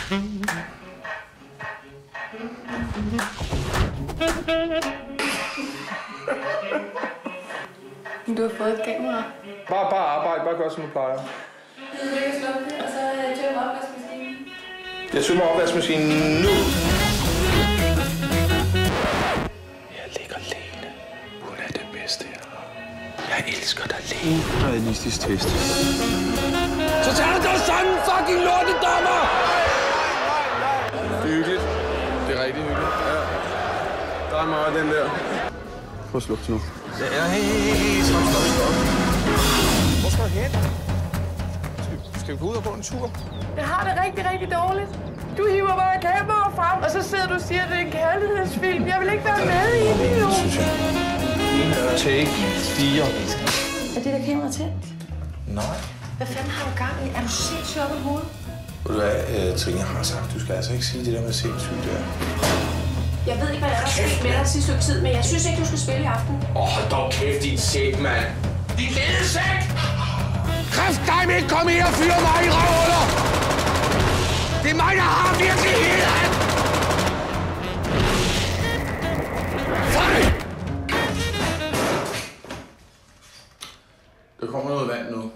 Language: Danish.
Du har fået et kamera. Bare arbejde, bare gør som du plejer. Jeg kan slukke det, og så tømmer opvaskemaskinen. Jeg tømmer opvaskemaskinen nu. Jeg ligger Lene. Hun er det bedste, jeg har. Jeg elsker dig, Lene. Realistisk test. Så tager du dig sammen, fucking lortedommer! Det er hyggeligt. Det er rigtig hyggeligt. Ja. Der er meget den der. Prøv at slukke nu. Ja, hey, stop. Hvor skal du hen? Skal vi gå ud og gå en tur? Jeg har det rigtig, rigtig dårligt. Du hiver bare kameraet frem, og så sidder du og siger, at det er en kærlighedsfilm. Jeg vil ikke være med i det, jo. Synes jeg. Take 4. Er det der kamera tændt? Nej. Hvad fanden har du gang i? Er du sindssyg op i hovedet? Ved du hvad, Trine har sagt, du skal altså ikke sige det der med sindssygt der. Jeg ved ikke, hvad der er sket med dig sidste stykke tid, men jeg synes ikke, du skal spille i aften. Hold dog kæft, din sæk, mand. Din lille sæk! Kræft dig med ikke komme her og fyre mig i røvhuller! Det er mig, der har virkeligheden! Fej! Der kommer noget vand nu.